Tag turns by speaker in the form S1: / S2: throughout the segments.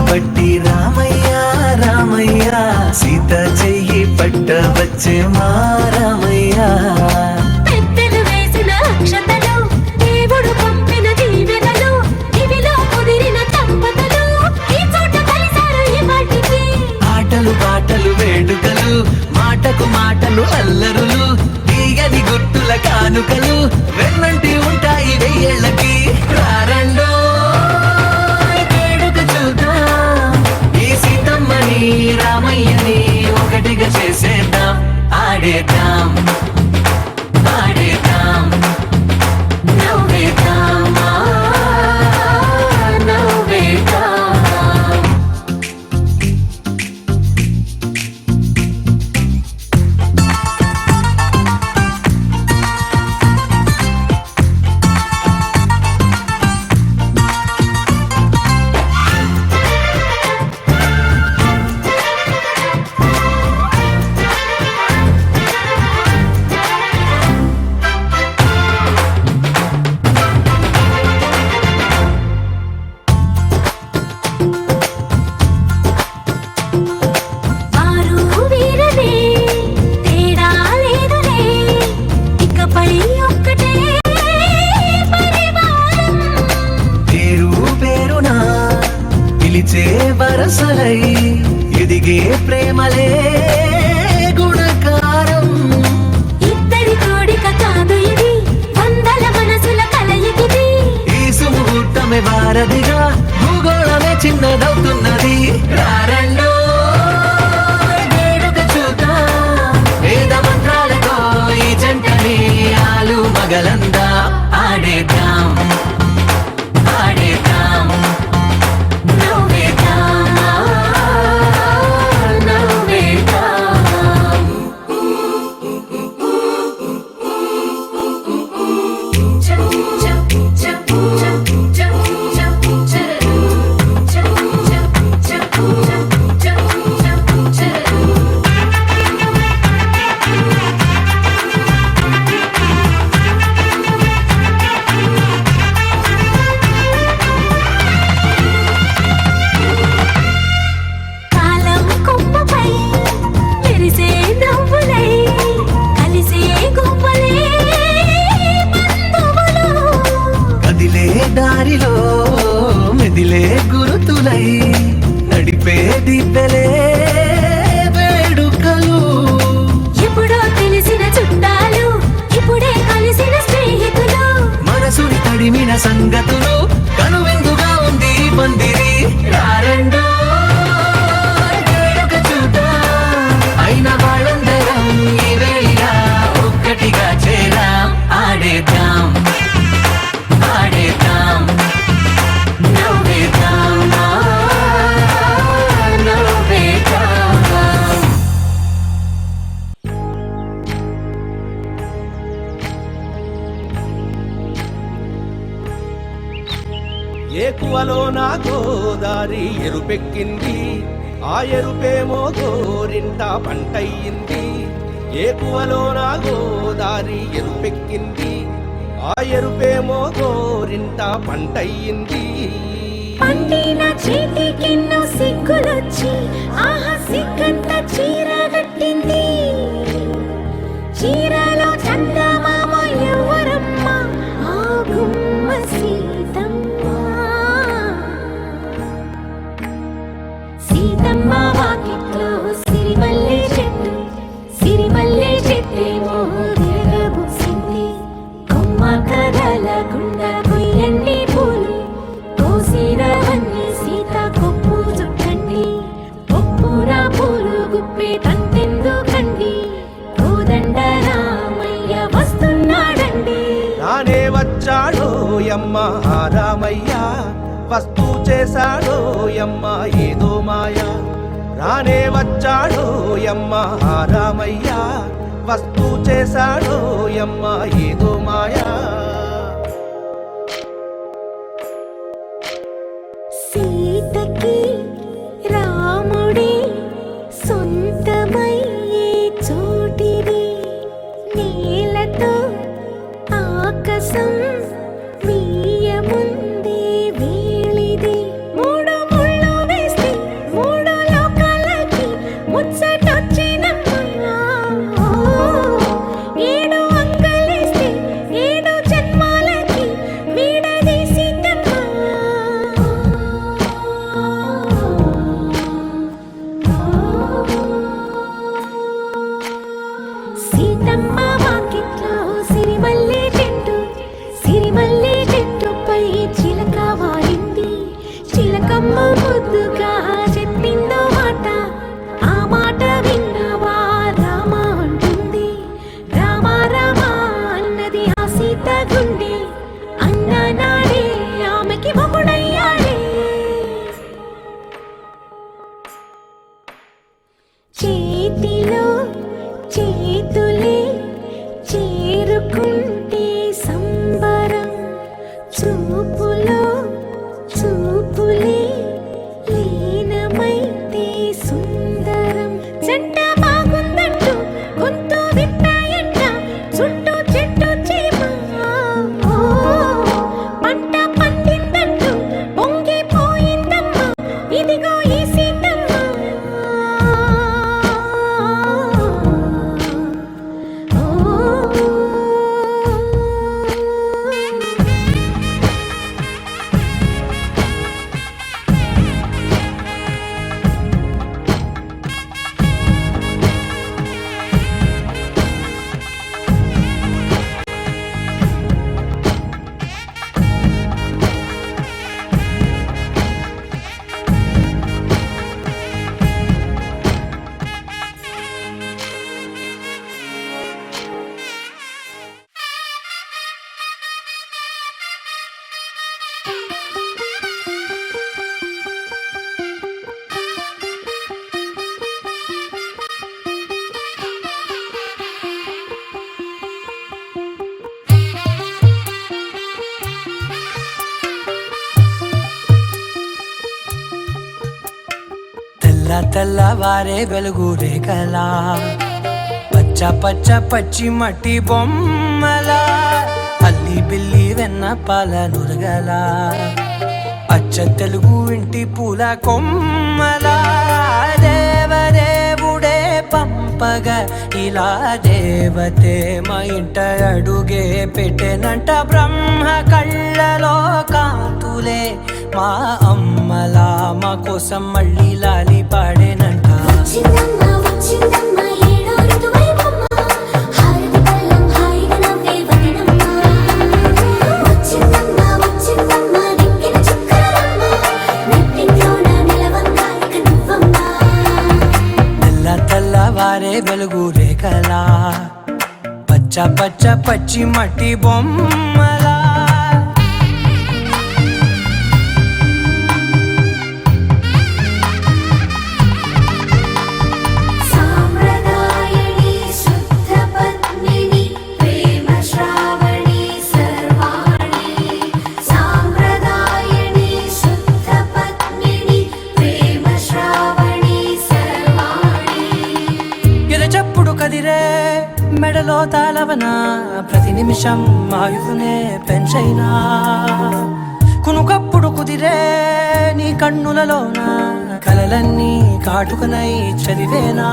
S1: పట్టి రామయ్య రామయ్య సీత చెయ్యి పట్ట వచ్చే మా రామయ్య.
S2: పెద్దలు వేసిన అక్షతలు దేవుడు పంపిన దీవెనలు ఇవిలో కుదిరిన దంపతులు ఈ చోట కలిసారు ఈ మాటికి.
S1: ఆటలు పాటలు వేడుకలు మాటకు మాటలు అల్లరులు తీయని గుర్తుల కానుకలు వెన్నంటి ఉంటాయి వెయ్యేళ్ళకి. రారండో రామయ్యని ఒకటిగా చేసేద్దాం ఆడేద్దాం ఆడేద్దాం నవ్వేద్దాం నవ్వేద్దాం.
S3: ఏకువలో నా గోదారి ఎరుపెక్కింది, ఆ ఎరుపేమో గోరింట పంటయ్యింది. ఏకువలో నా గోదారి ఎరుపెక్కింది, ఆ ఎరుపేమో గోరింట పంటయ్యింది.
S2: పండిన చేతికెన్నో సిగ్గులొచ్చి ఆహా సిగ్గంత చీర కట్టింది. చీరలో చందమామ ఎవరమ్మ, ఆ గుమ్మ సీతమ్మ. సీతమ్మ వాకిట్లో సిరిమల్లె చెట్టు, సిరిమల్లె చెట్టేమో తిరగబూసింది. కొమ్మ కదలకుండా కొయ్యండి పూలు, కోసిరవన్నీ సీత కొప్పు చుట్టండి. కొప్పున పూలు గుప్పే తంతెందుకండి, కోదండ రామయ్య వస్తున్నాడండి.
S3: రానే వచ్చాడో యమ్మ ఆ రామయ్య, వస్తూ చేశాడో యమ్మ ఏదో మాయ. రానే వచ్చాడో యమ్మ ఆ రామయ్య, వస్తూ చేశాడో యమ్మ ఏదో మాయా.
S2: సీతకి రాముడే సొంతమయ్యే చోటిది, నేలతో ఆకాశం వీయముందే వేళిది. మూడు ముళ్ళు వేస్తే మూడు లోకాలకి ముచ్చటొచ్చినమ్మా. ఏడు అంగలేస్తే ఏడు జన్మాలకి వీడదీసిద్దమ్మా. సీతమ్మ వాకిట్లో సిరిమల్లె చెట్టు, సిరిమల్లె చెట్టుపై చిలక వాలింది. చిలకమ్మ ముద్దుగా చెప్పిందో మాట, ఆ మాట విన్నవా రామ అంటుంది. రామ రామ అన్నది ఆ సీత గుండె, అన్న నాడే ఆమెకి మొగుడయ్యాడే. చేతిలో చేతులే చేరుకుంటే సంబరం, చూపులో చూపులే లీనమైతే సుందరం. జంట బాగుందంటూ గొంతు విప్పాయంట చుట్టూ చెట్టు చీమ. పంట పండిందంటూ పొంగిపోయిందమ్మా, ఇదిగో ఈ సీతమ్మ.
S1: తెల్లవారే వెలుగు రేఖలా, పచ్చ పచ్చ పచ్చి మట్టి బొమ్మలా, అల్లి బిల్లి వెన్న పాల నురగలా, అచ్చ తెలుగు ఇంటి పూల కొమ్మలా. దేవదేవుడే పంపగా ఇలా దేవతే మా ఇంట అడుగే పెట్టెనంట. బ్రహ్మ కళ్ళలో కాంతులే మా అమ్మలా, మా కోసం మళ్ళీ లాలి పాడేనంట.
S2: వచ్చిందమ్మ వచ్చిందమ్మ ఏడో ఋతువైవమ్మ, హారతి పళ్ళం హాయిగా నవ్వే వదినమ్మ. వచ్చిందమ్మ వచ్చిందమ్మ నెక్కిన చుక్కలమ్మ, నెట్టింట్లోన నిలవంగా ఇక నువ్వమ్మ.
S1: తెల్లవారే వెలుగు రేఖలా, పచ్చ పచ్చ పచ్చి మట్టి బొమ్మలా.
S2: సాంప్రదాయని శుద్ధ పద్మిని ప్రేమ శ్రావణి సర్వాణి. సాంప్రదాయని
S1: మెడలో తాళవన ప్రతి నిమిషం ఆయువునే పెంచైనా కునుకప్పుడు కుదిరే నీ కన్నులలోన కలలన్నీ కాటుకనై చదివేనా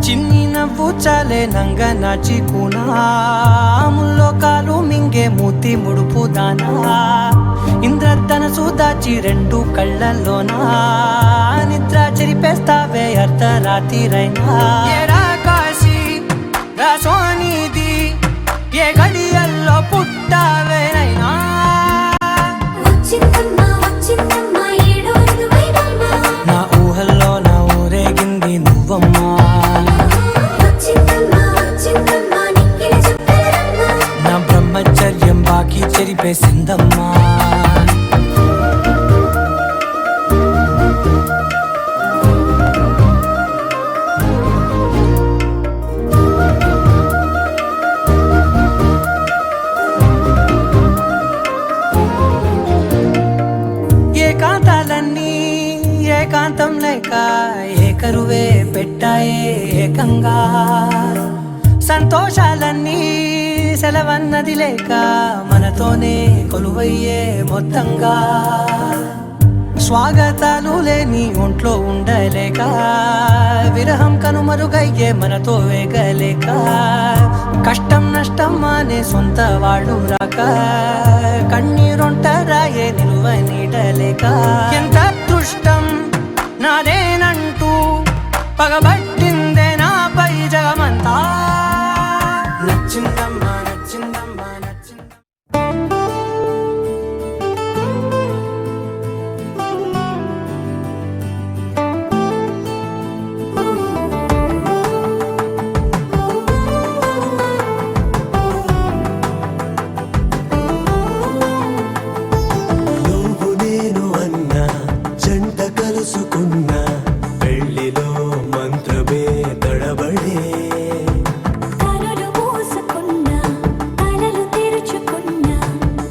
S1: చిన్ని నవ్వు చాలే నంగ నాచికునాముల్లో కాలు మింగే మూతి ముడుపు దానా ఇంద్రధనసు దాచి రెండు కళ్ళల్లోనా నిద్ర చెరిపేస్తావే అర్ధరాత్రిరైనా ఏరా కాశీ రా సోనిది ఏ గడియల్లో పుట్టావేనైనా
S2: వచ్చిందమ్మా వచ్చిందమ్మా ఏడో ఋతువైవమ్మ
S1: నా ఊహల్లో నా ఊరేగింది నువ్వమ్మా
S2: వచ్చిందమ్మా వచ్చిందమ్మా నిక్కిన చుక్కలమ్మ
S1: నా బ్రహ్మచర్యం బాకీ చెరిపేసిందమ్మా ఏకాంతాలన్నీ ఏకాంతం లేక ఏకరువే పెట్టాయే ఏకంగా సంతోషాలన్నీ సెలవన్నది లేక మనతోనే కొలువయ్యే మొత్తంగా స్వాగతాలు లేని ఒంట్లో ఉండలేక విరహం కనుమరుగయ్యే మనతో వేగలేక కష్టం నష్టం అనే సొంత వాళ్ళు రాక కన్నీరొంటరాయే నిలువ నీడలేక ఎంత అదృష్టం నాదేనంటూ పగబట్టిందే నాపై జగమంతా నచ్చిందమ్మా నచ్చిందమ్మా నచ్చిందమ్మా
S4: నువ్వు నేను అన్నా జంట కలుసుకున్నా పెళ్లిలో మంత్రమే తడబడే
S2: కనులు మూసుకున్నా కలలు తెరుచుకున్నా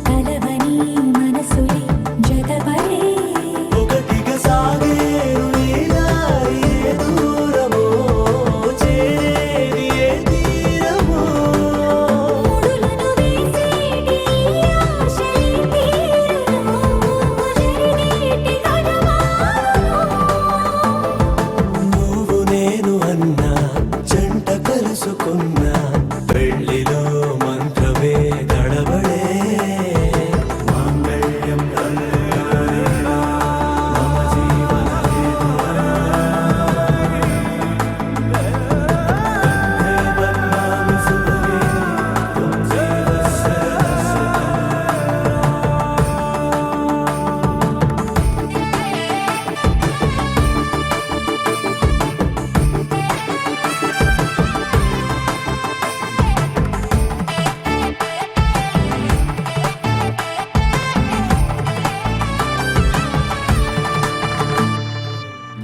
S2: కలవని మనసులే జతపడే
S4: ఒకటిగా సాగేరు ఈ దారి ఏ దూరమో చేరేది ఏ తీరమో
S2: ముడులను వేసేటి ఆశలే తీరును జరిగేటి కనుమారును
S4: నువ్వు నేను అన్నా జంట కలుసుకున్నా పెళ్లిలో మంత్రమే తడబడే మాంగళ్యం మమ జీవన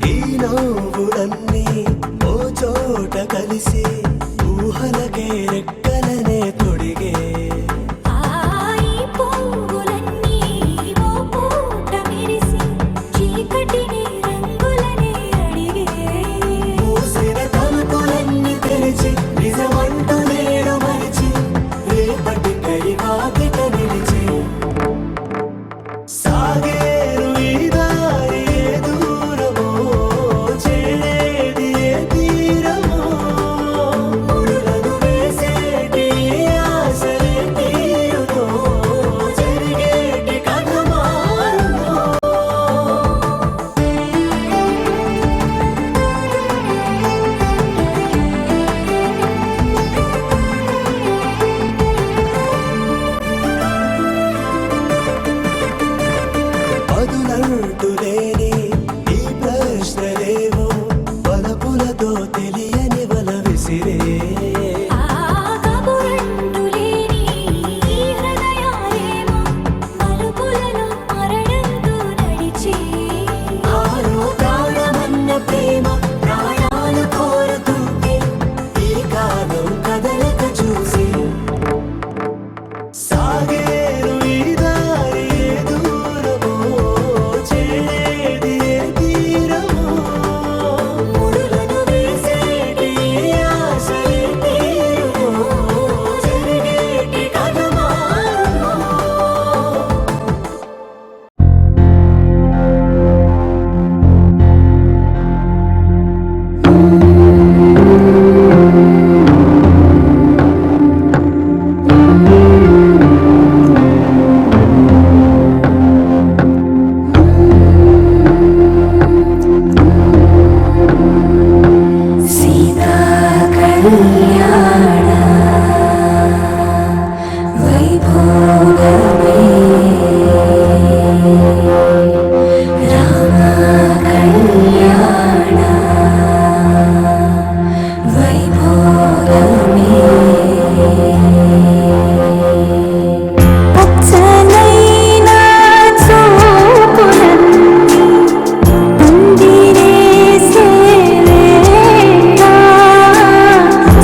S4: ఈ నవ్వులన్నీ ఓ చోట కలిసి ఊహలకే రెక్కలనే తొడిగే
S2: ఆయి పువ్వులన్నీ ఓ పూట మెరిసి చీకటిని రంగులనే అడిగే
S4: మూసిన తలుపులన్నీ తెరిచి నిజమంటూ నేడు మరిచి రేపటికై వాకిట నిలిచి సాగేరు ఈ దారి ఏ దూరమో చేరేది ఏ తీరమో
S2: కళ్యాణ వైభోగమే రామ కళ్యాణ వైభోగమే పచ్చనైనా చూపులన్నీ పందిరేసేవేళ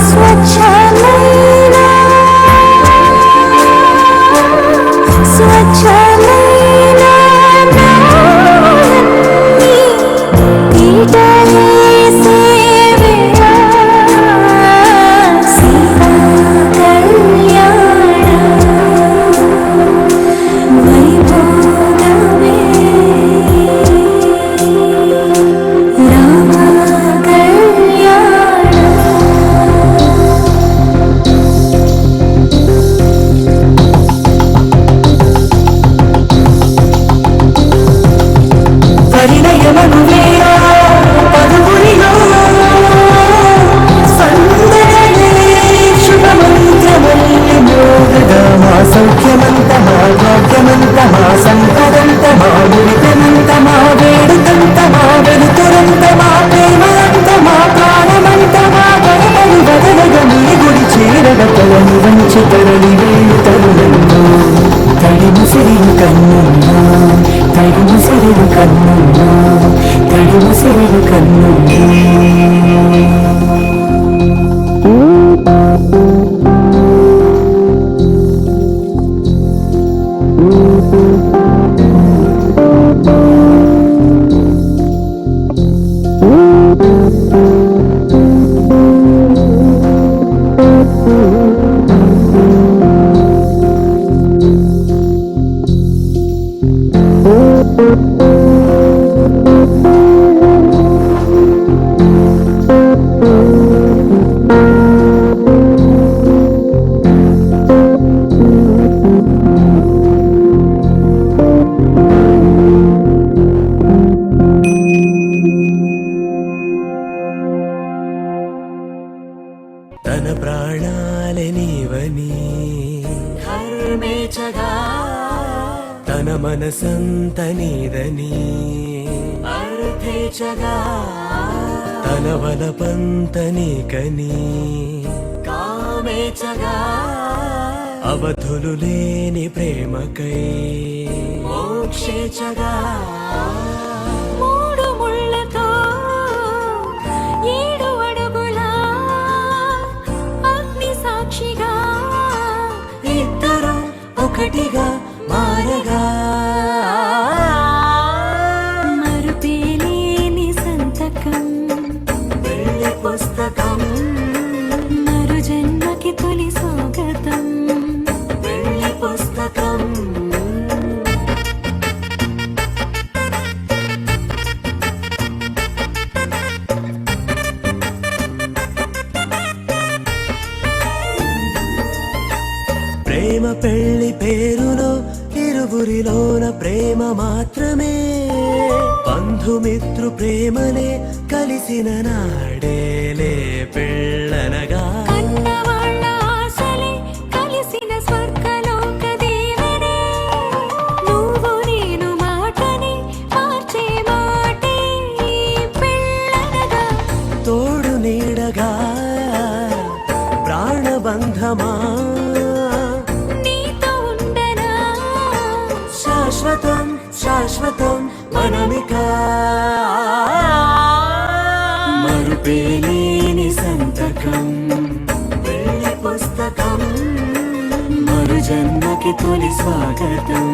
S2: స్వచ్ఛమైన నాలన్నీ పీటలేసేవేళ సీతా కళ్యాణ వైభోగమే రామ కళ్యాణ
S4: పరిణయమనువేరా పదువురిలో సందడే శుభమంత్రమల్లి మోగదమా సౌఖ్యమంతమా భాగ్యమంతమా సంపదంతమా మురితమంతమా వేడుకంతమా వెలుతురంతమా ప్రేమంతమా ప్రాణమంతమా గణపలు వదలగా నీ గుడి చేరగ తలని వంచి తరలి వేలు తరుణంలో తడిము సిరిను కన్నుల్లో తడిము సిరిను కన్నుల్లో తడిము సిరిను కన్నుల్లో
S1: తన ప్రాణాలే నీవని
S4: హర్మేచగా
S1: తన మనసంత నీదని
S4: అర్థేచగా
S1: తన వలపంత నీకని
S4: కామేచగా
S1: అవధులు లేని ప్రేమకై
S4: మోక్షేచగా
S2: మూడు ముళ్ళతో 7 అడుగుల అగ్ని సాక్షిగా
S4: ఇద్దరు ఒకటిగా మారగా
S2: మరుపేలేని సంతకం
S4: వెళ్ళి పుస్తకం
S2: మరు జన్మకి తొలి స్వాగతం
S4: వెళ్ళి పుస్తకం
S1: ప్రేమ పెళ్లి పేరులో ఇరువురిలోన ప్రేమ మాత్రమే బంధుమిత్రు ప్రేమనే కలిసిన నాడేలే పెళ్ళనగా
S2: కన్నవాళ్ళ ఆశలే కలిసిన స్వర్గలోక దేవనే నువ్వు నేను మాటని మార్చే మాటే పెళ్ళనగా
S1: తోడు నీడగా ప్రాణబంధమా
S2: నీతో ఉండనా
S1: శాశ్వతం శాశ్వతం మనమిక
S4: మరుపేలేని సంతకం వెళ్ళి పుస్తకం మరు జన్మకి తొలి స్వాగతం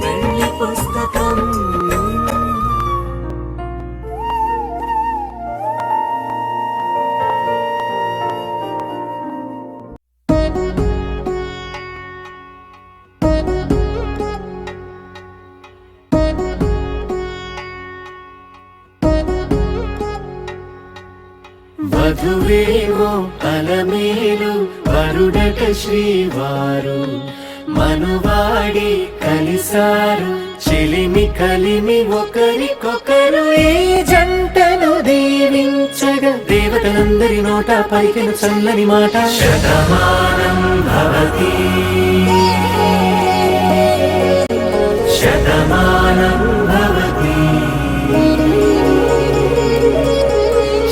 S4: వెళ్ళి పుస్తకం వధువేమో అలమేలు వరుడట శ్రీవారు మనువాడి కలిసారు చెలిమి కలిమి ఒకరికొకరు ఈ జంటను దీవించగా దేవతలందరి నోట పలికిన చల్లని మాట శతమానం భవతి శతమానం భవతి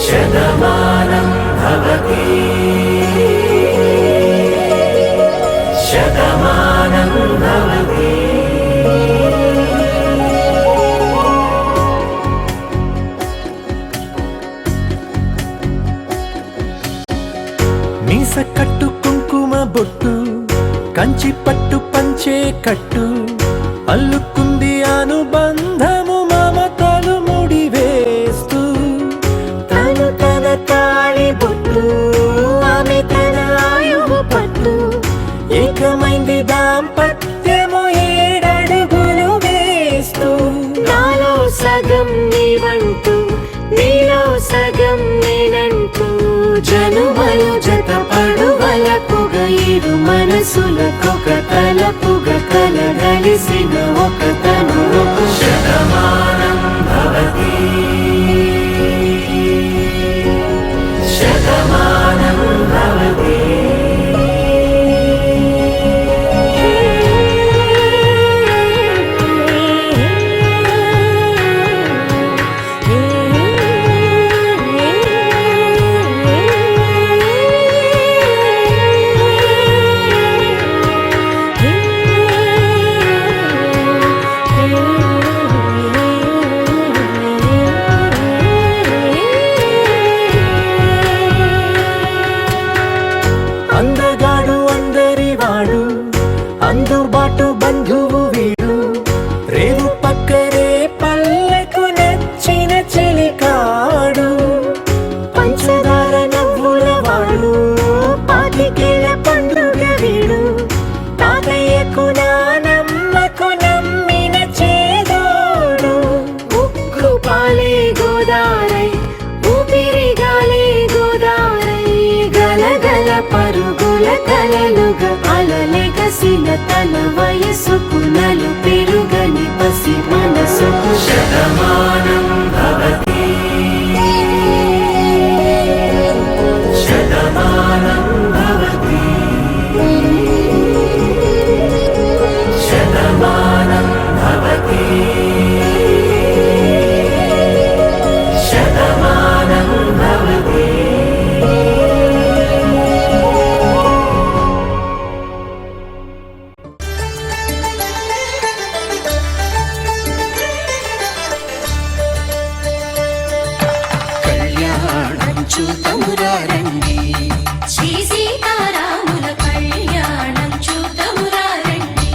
S4: శతమానం భవతి శతమానం భవతి. మీస కట్టు కుంకుమ బొట్టు కంచి పట్టు పంచే కట్టు అల్లుకుంది అనుబంధము మమతలు ముడి వేస్తూ తను తన తాళి బొట్టు ఆమె తన ఆయువు పట్టు ఏకమైంది దాంపత్యము 7 అడుగులు వేస్తూ నాలో సగం నీవంటూ నీలో సగం నేనంటూ జనుమలు జత పడువలపుగ 7 మనసులకొక తలపుగ కలగలిసిన ఒక తను శతమానం భవతి శతమానం భవతి. అందగాడు అందరివాడు అందుబాటు బంధువు వీడు రేవు పక్కరే పల్లెకు నచ్చిన చెలికాడు పంచదార నవ్వుల వాడు పాతికేల పండుగ వీడు తాతయ్యకు నానమ్మకు నమ్మిన చేదోడు ఉక్కు పాలే గోదారై ఊపిరిగాలే గోదారై గలగల పరుగుల కలలుగా అలలెగసిన తన వయసుకు నలు పెరుగని పసి మనసుకు శతమానం భవతి శతమానం భవతి శతమానం భవతి శతమానం భవతి. కళ్యాణం చూతమురా రండి
S2: శ్రీ సీతారాముల కళ్యాణం చూద్దామురా రండి.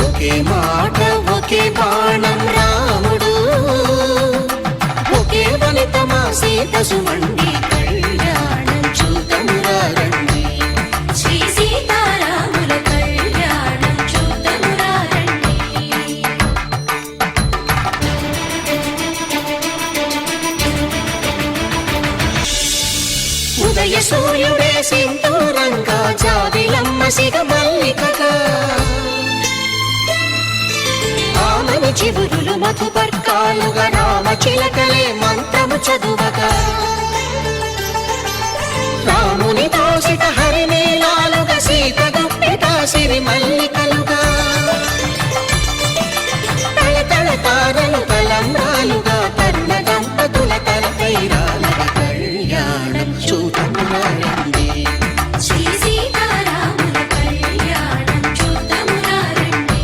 S4: ఒకే మాట ఒకే బాణం రాముడు ఒకే వనితమా సీత సుమండి కళ్యాణం చూతమురా రండి
S2: శ్రీ సీతారాముల కళ్యాణం చూద్దామురా రండి.
S4: ఉదయ సూర్యుడే సింధూరంగా జాబిలమ్మ సిగ మల్లికగా ఆమని చివురులు మధుపర్కాలుగా రామ చిలకలే మంత్రము చదువగా రాముని దోసిట హరినీలాలుగా సీత గుప్పిట సిరి మల్లికలుగా తళతళ తారలు తలంబ్రాలుగా తరుణ దంపతుల తలపైరాలుగా కళ్యాణం చూతమురా రండి
S2: శ్రీ సీతారాముల కళ్యాణం చూద్దామురా రండి.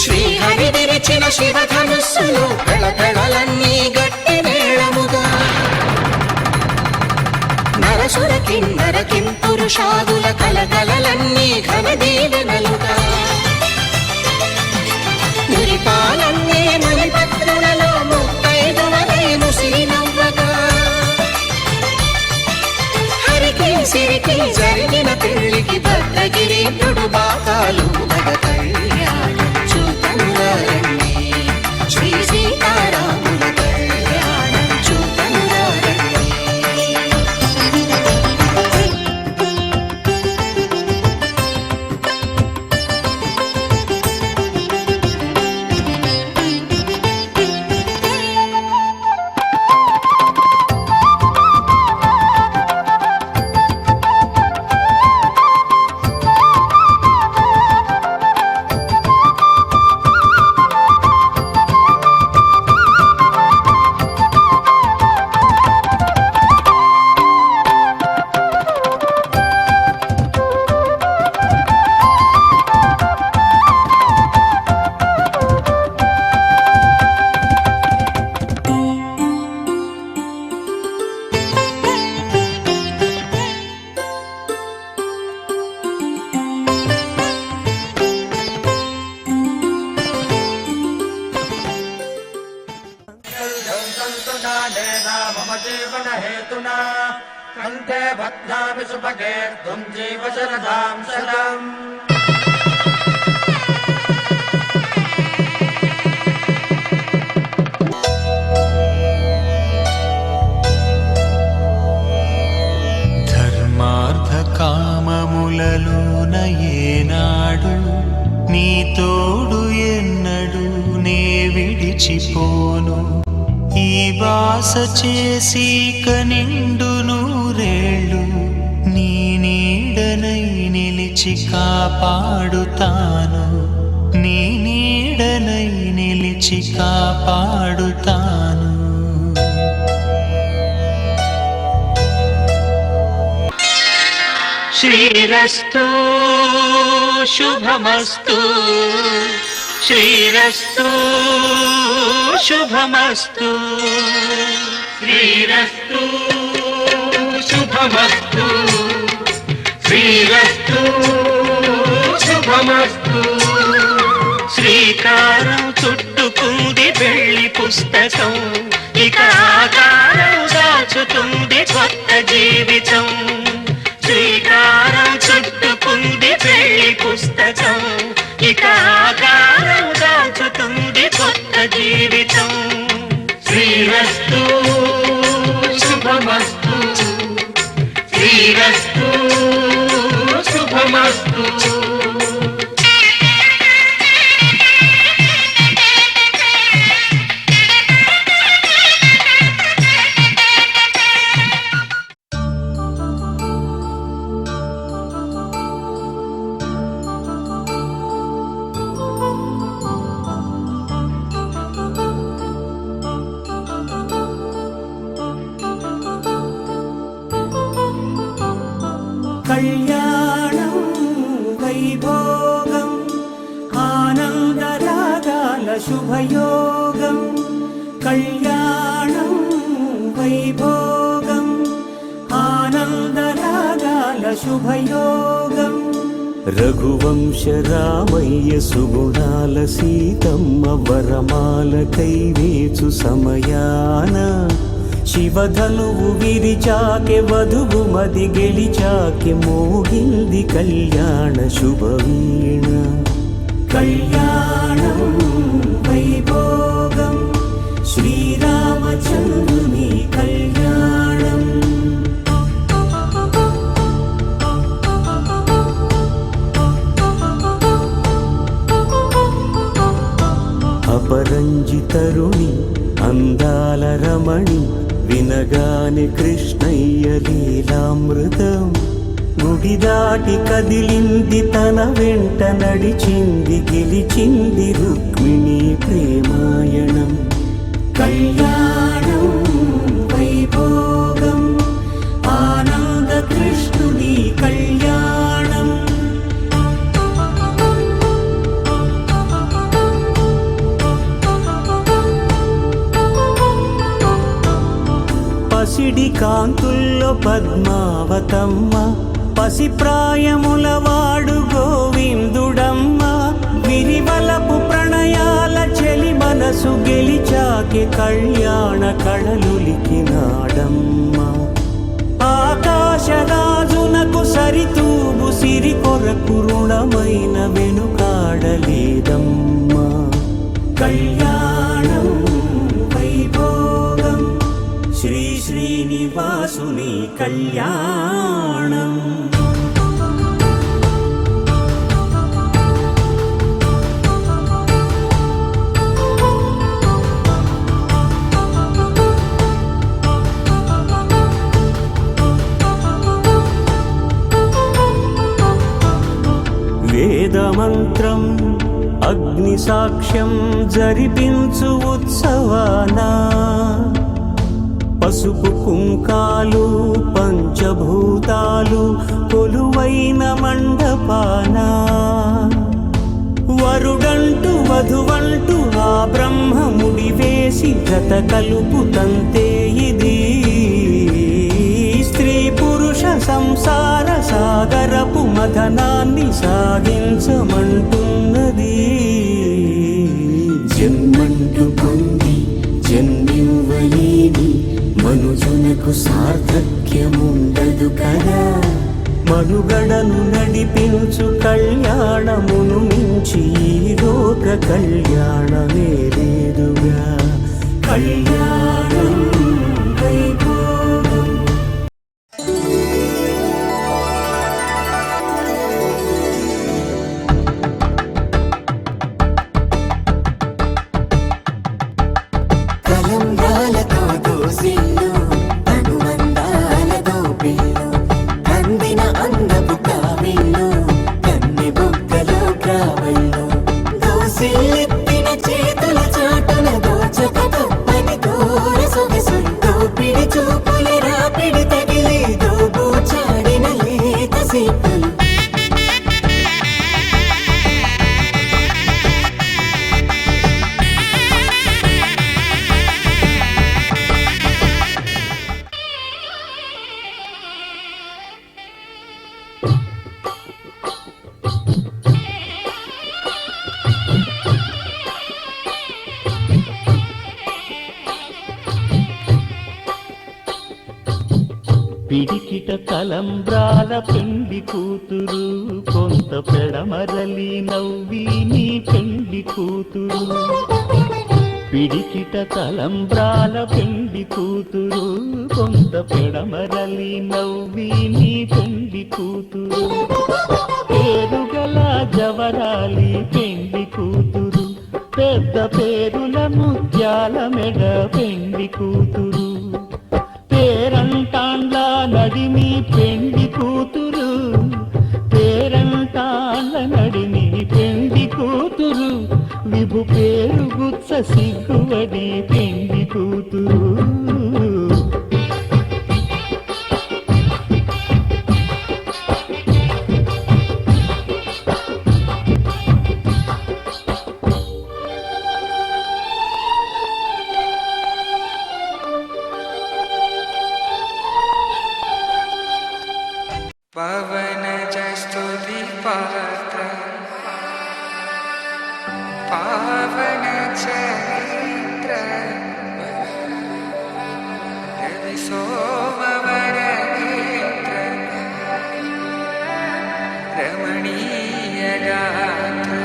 S4: శ్రీహరి విరిచిన శివధనుస్సులు పెళపెళలన్నీ గట్టి మేళముగా నరసుర కిన్నర కింపురుషాదుల కలగలలన్నీ ఘన దీవెనలుగా మురిపాలన్నీ మునిపత్రులలో ముత్తైదువలై ముసిరి నవ్వగా హరికి సిరికి జరిగిన పెళ్లి తిరిగి భద్రగిరీంద్రుడు బాకాలు మగ కళ్యాణం చూతమురారండి శ్రీ సీతారాముల కళ్యాణం చూతమురారండి.
S3: मम जीवन हेतुना कंठे बध्नामि सुभगे त्वं जीव शरदां शरम्.
S1: ధర్మార్థ కామములలోన ఏనాడు నీ తోడు ఎన్నడు నే విడిచిపోను. ఈ బాస చేసి కనిండు నూరేళ్ళు నీ నీడనై నిలిచి కాపాడుతాను. నీ నీడనై నిలిచి కాపాడుతాను. శ్రీరస్తు శుభమస్తు శ్రీరస్తు శుభమస్తు శ్రీరస్తు శుభమస్తు శ్రీరస్తు శుభమస్తు. శ్రీకారం చుట్టుకుంది పెళ్లి పుస్తకం, ఇక ఆకారం దాచుతుంది కొత్త జీవితం. శ్రీకారం చుట్టుకుంది పెళ్లి పుస్తకం, ఇక ఆకారం దాచుతుంది కొత్త జీవితం. శ్రీరస్తు శుభమస్తు శ్రీరస్తు శుభమస్తు.
S5: కళ్యాణం వైభోగం ఆనందరాగాల శుభయోగం. కళ్యాణం వైభోగం ఆనందరాగాల శుభయోగం. రఘువంశ రామయ్య సుగుణాల సీతమ్మ వరమాల కైవేచు సమయాన శివధనువు విరిచాకె వధువు మది గెలిచాకె మోగింది కళ్యాణ శుభవీణ. కళ్యాణం వైభోగం శ్రీరామచంద్రుని కళ్యాణం. అపరంజి తరుణి అందాల రమణి వినగానే కృష్ణయ్య లీలామృతం. గుడి దాటి కదిలింది తన వెంట నడిచింది గెలిచింది రుక్మిణి ప్రేమాయణం. కళ్యాణం వైభోగం ఆనంద కృష్ణుని కళ్యాణం. పసిడి కాంతుల్లో పద్మావతమ్మ పసిప్రాయముల వాడు గోవిందుడమ్మ. విరివలపు ప్రణయాల చెలి మనసు గెలిచాకే కళ్యాణ కళలులికినాడమ్మ. ఆకాశ ఆకాశరాజునకు సరితూబు సిరి కొరకు రుణమైన వెనుకాడలేదమ్మా. కళ్యాణం వైభోగం శ్రీ శ్రీనివాసుని కళ్యాణం. వేదమంత్రం అగ్ని సాక్ష్యం జరిపించు ఉత్సవానా, పసుపు కుంకాలు పంచభూతాలు కొలువైన మండపానా, వరుడంటూ వధువంటూ ఆ బ్రహ్మముడి వేసి జత కలుపు తంతే ఇది. స్త్రీ పురుష సంసార సాగరపు మథనాన్ని సాగించమంటున్నది. జన్మంటూ పొంది జన్మివ్వలేని మనుజునకు సార్థక్యముండదు కదా. మనుగడను నడిపించు కళ్యాణమును మించి ఈ లోక కళ్యాణమే లేదుగా. కళ్యాణం వైభోగం.
S4: తలంబ్రాలతో దోసిల్లు అనుబంధాలతో పిల్లు అందిన అందపు కావిళ్ళు కన్నె బుగ్గలో గ్రావళ్ళు దోసిల్లెత్తిన చేతుల చాటున దోచక తప్పని దూర సొగసులు దోపిడి చూపుల రాపిడి తగిలి దోబూచాడిన లేత సీపులు.
S5: పిడికిట తలంబ్రాల పెండి కూతురు కొంత పెడమరలి నవ్వి నీ పెండి కూతురు. పిడికిట తలంబ్రాల పెండి కూతురు కొంత పెడమరలి నవ్వి నీ పెండి కూతురు. పేరుగల జవరాలి పెండి కూతురు పెద్ద పేరుల ముత్యాల మెడ పెండి కూతురు. పేరంటాండ్ల నడిమి పెండి కూతురు పేరంటాండ్ల నడిమి పెండి కూతురు. విభు పేరు గుత్స సిగ్గువడి పెండి కూతురు.
S6: पवन स्तुति पात्र पावन चरित्र रवि सोमवर नेत्र रमणीय गात्र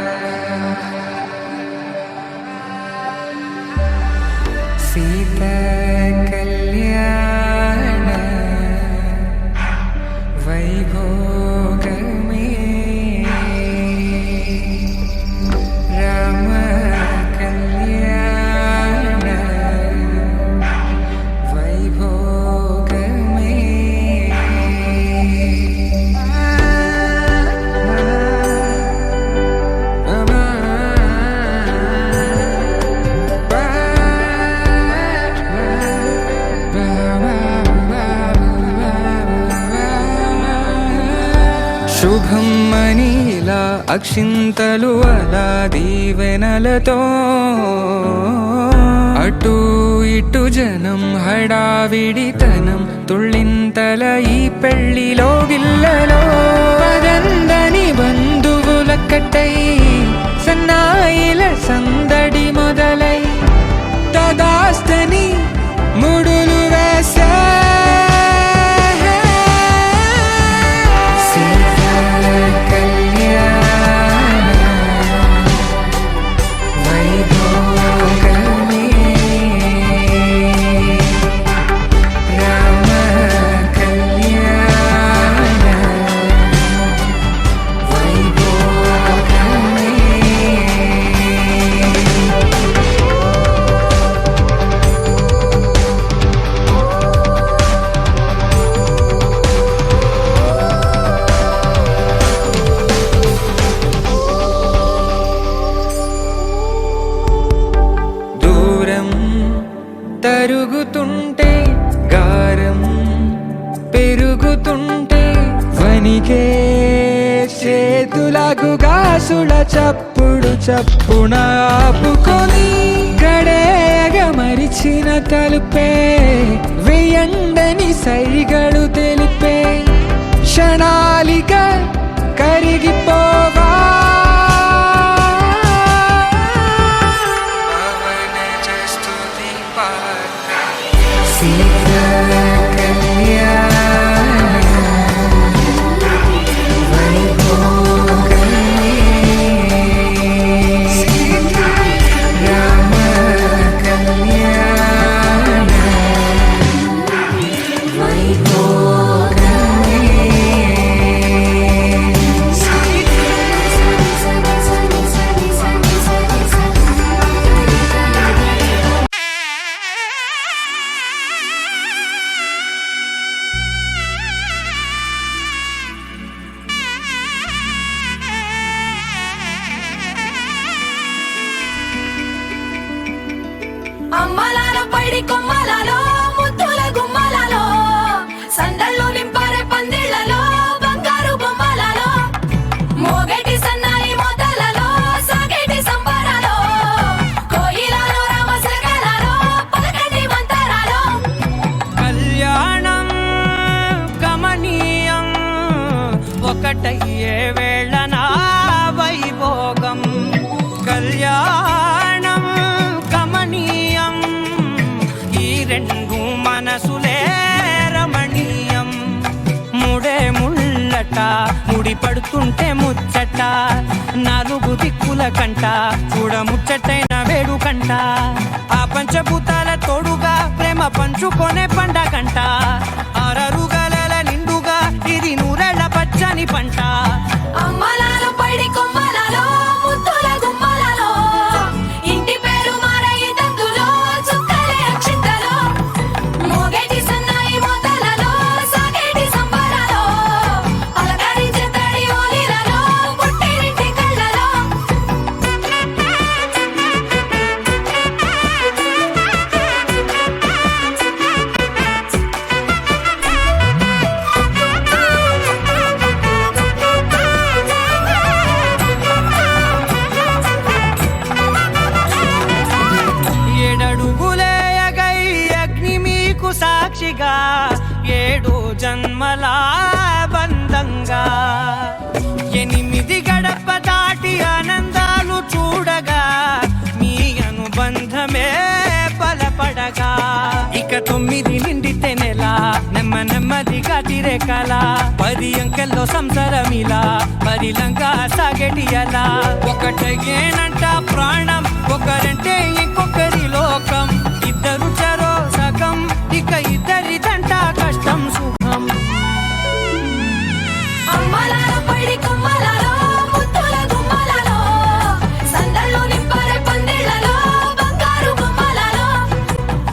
S6: सीता कल्याण वैभोगमे राम कल्याण वैभोगमे శుభం మనీలా అక్షింతలు అలా దీవెనలతో అటు ఇటు జనం హడావిడితనం తుళ్ళింతల ఈ పెళ్లిలో గిల్లలో పదందని బంధువుల కట్టై సన్నాయిల సందడి మొదలై తదాస్తని ముడులు వేసే తరుగుతుంటే గారం పెరుగుతుంటే వనికే చేతులకు గాసుల చప్పుడు చప్పున ఆపుకొని గడేగ మరిచిన తలుపే వెయ్యండని సైగడు తెలిపే క్షణాలిక కరిగిపోవా
S2: అమ్మలాల పైడి కొమ్మలలో ముద్దుల గుమ్మలలో సందళ్ళు నింపారే పందిళ్లలో బంగారు బొమ్మలలో మోగేటి సన్నాయి మోతలలో సాగేటి సంబరాలో కోయిలలో రామశకలలో పలకటి మంతరాలో
S1: కళ్యాణం గమనీయం ఒకటయ్యే వేళ నా వైభోగం కళ్యాణం గమనీయం ఈ రెండు మనసులే రమణీయం ముడే ముళ్ళట ముడి పడుతుంటే ముచ్చట నాలుగు దిక్కుల కంట చూడ ముచ్చటైన వేడుకంట ఆ పంచభూతాల తోడుగా ప్రేమ పంచుకొనే పండగంట ఆరరుగల నిండుగా ఇది నూరెళ్ళ పచ్చని పంట
S2: అమ్మలాల పైడి కొమ్మలలో ముద్దుల గుమ్మలలో ఇంటి పేరు మారయి తందులో చుక్కలే అక్షింతలో మోగేటి సన్నాయి మోతలలో సాగేటి సంబరాలో అలకరించే తడి ఓలిలలో పుట్టినింటి కళ్ళలో
S1: ఏడడుగులేయగై అగ్ని మీకు సాక్షిగా ఏడు జన్మల బంధంగా 8 గడప దాటి ఆనందాలు చూడగా మీ అనుబంధమే బలపడగా ఇక 9 నిండితే నెల నెమ్మదిగా తిరేకల 10 అంకెల్లో సంసారమిలా పరిలంగా సాగేటియలా ఒకటేనంట ప్రాణం ఒకరంటే ఇంకొకరి లోకం ఇద్దరు చరో సగం ఇక ఇద్దరిదంట కష్టం సుఖం
S2: అమ్మలాల పైడి కొమ్మలలో ముద్దుల గుమ్మలలో సందళ్ళు నింపారే పందిళ్లలో బంగారు బొమ్మలలో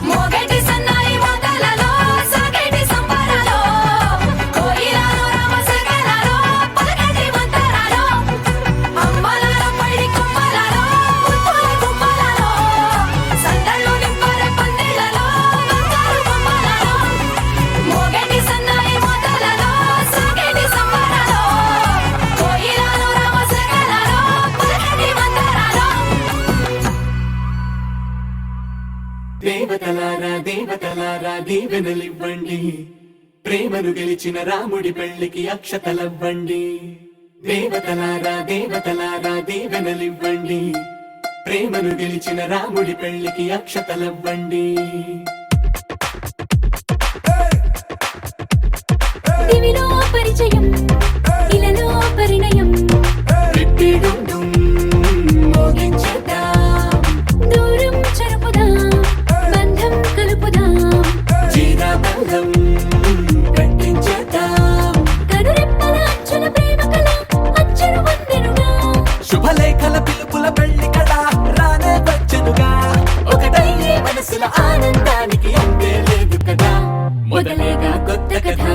S2: మోగేటి సన్నాయి మోతలలో సాగేటి సంబరాలో కోయిలలో రామశకలలో పలకటి మంతరాలో అమ్మలాల పైడి కొమ్మలలో ముద్దుల గుమ్మలలో సందళ్ళు నింపారే పందిళ్లలో బంగారు బొమ్మలలో మోగేటి సన్నాయి మోతలలో సాగేటి సంబరాలో కోయిలలో రామశకలలో పలకటి మంతరాలో
S4: దేవతలారా దేవతలారా దీవెనలివ్వండి ప్రేమను గెలిచిన రాముడి పెళ్లికి అక్షతలవ్వండి దేవతలారా దేవతలారా దీవెనలివ్వండి ప్రేమను గెలిచిన రాముడి పెళ్లికి అక్షతలవ్వండి
S2: దివిలో పరిచయం ఇలలో పరిణయం
S4: రిట్టిడుండుం మోగించేద్దాం
S2: దూరం చెరుపుదాం బంధం కలుపుదాం
S4: జీరాబంధం కట్టించేద్దాం
S2: కనురెప్పల అచ్చుల ప్రేమ కళ అచ్చరు వందెనుగా
S4: శుభలేఖల పిలుపుల పెళ్లి కళ రానే వచ్చనుగా ఒకటయ్యే మనసుల ఆనందానికి అంతే లేదు కదా మొదలేగా కొత్త కథ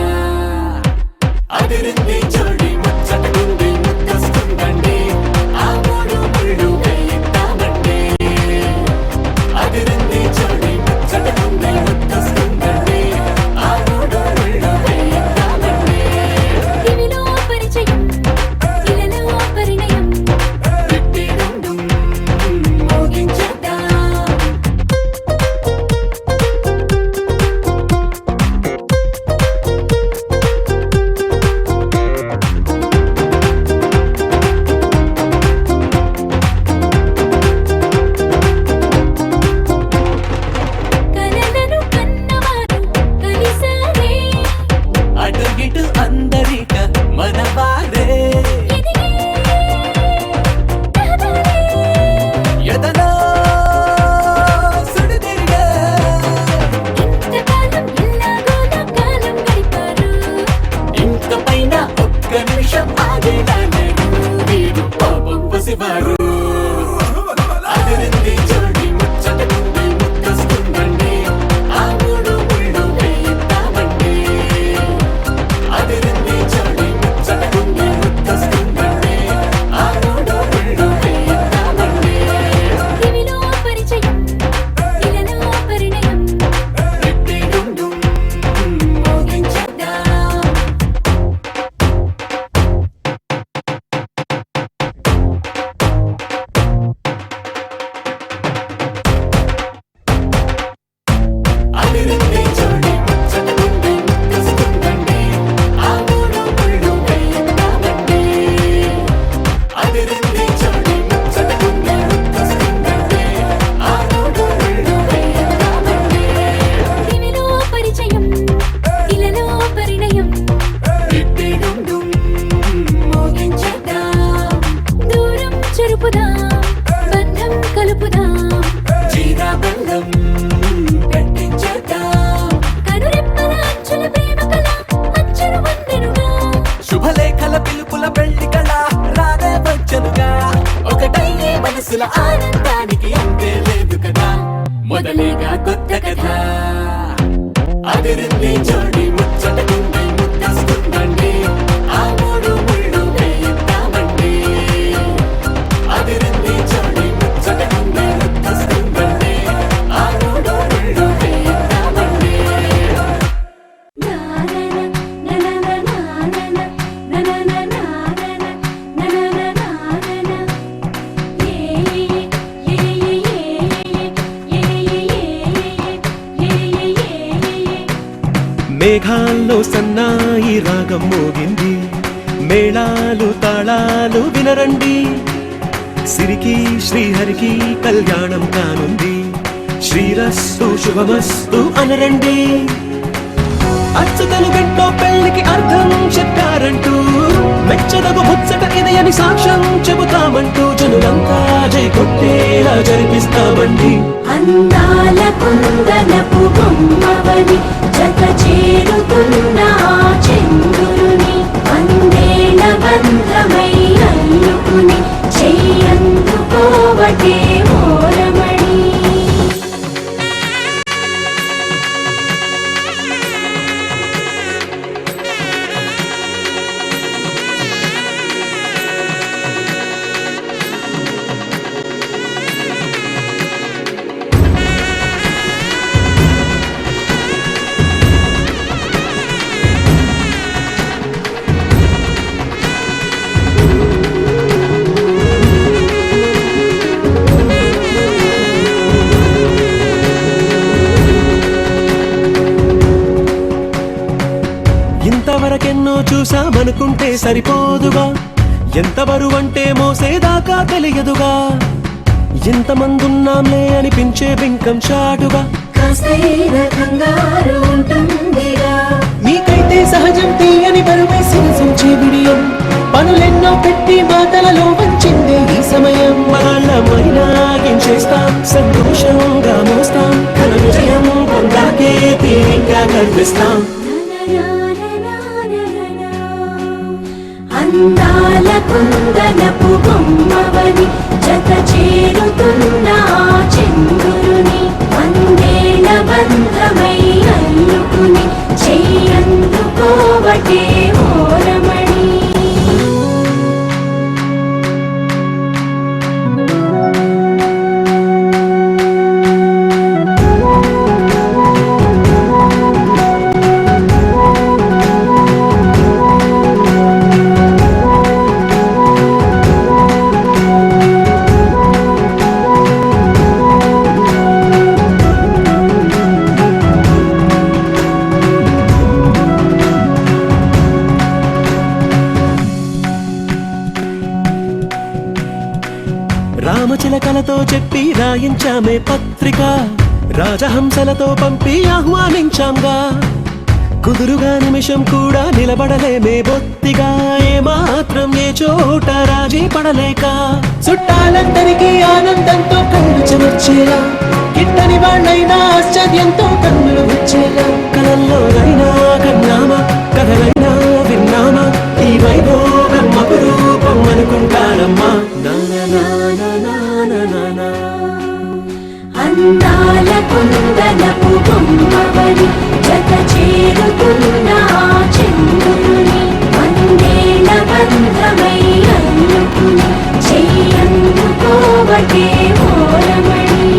S4: మనసుల ఆనందానికి అంతే లేదు కదా మొదలేగా కొత్త కథ అదిరింది జోడి ముచ్చటకుంది ముద్దస్తుందండి ఆ మూడు ముళ్ళు వేయిద్దామండి అదిరింది జోడి ముచ్చటకుంది ముద్దస్తుందండి ఆ మూడు ముళ్ళు వేయిద్దామండి
S7: మేఘాల్లో సన్నాయి రాగం మోగింది మేళాలు తాళాలు వినరండి సిరికి శ్రీహరికి కళ్యాణం కానుంది శ్రీరస్తు శుభమస్తు అనరండి అచ్చతలు గంటో పెళ్లికి అర్థం చెప్పారంటూ మెచ్చదగు ముచ్చట ఇది అని సాక్ష్యం చెబుతామంటూ జనులంతా జై కొట్టేలా జరిపిస్తామండి
S2: అందాల కుందనపు బొమ్మవని జత చేరుతున్న ఆ చంద్రుని వందేల బంధమై అల్లుకుని చెయ్యందుకోవటే ఓరమణి
S7: ఇంతవరకెన్నో చూసామనుకుంటే సరిపోదుగా ఎంత బరువంటే మోసేదాకా తెలియదుగా ఇంతమందున్నాంలే అనిపించే బింకం చాటుగా
S2: కంగారు ఉంటుందిగా
S7: మీకైతే సహజం తీయని బరువేసిన సంచే బిడియం పనులెన్నో పెట్టి మాటలలో వంచిందే ఈ సమయం వాళ్ళమైనా చేస్తాం సంతోషంగా మోస్తాం ఘన విజయం పొందాకే తీరిగ్గా కనిపిస్తాం
S2: అందాల కుందనపు బొమ్మవని జత చేరుతున్న ఆ చంద్రుని వందేల బంధమై అల్లుకుని చెయ్యందుకోవటే ఓరమణి
S7: రామచిలకలతో చెప్పి రాయించామే పత్రిక రాజహంసలతో పంపి ఆహ్వానించాంగా కుదురుగా నిమిషం కూడా నిలబడలేమే బొత్తిగా ఏమాత్రం ఏ చోట రాజీ పడలేక చుట్టాలందరికీ ఆనందంతో కళ్ళు చెమర్చేలా గిట్టని వాళ్ళైనా ఆశ్చర్యంతో కన్నులు వచ్చేలా కలల్లోనైనా కన్నామా కథలైనా విన్నామా ఈ వైభోగం అపురూపం అనుకుంటానమ్మా
S2: అందాల కుందనపు బొమ్మవని జత చేరుతున్న ఆ చంద్రుని వందేల బంధమై అల్లుకుని చెయ్యందుకోవటే ఓరమణి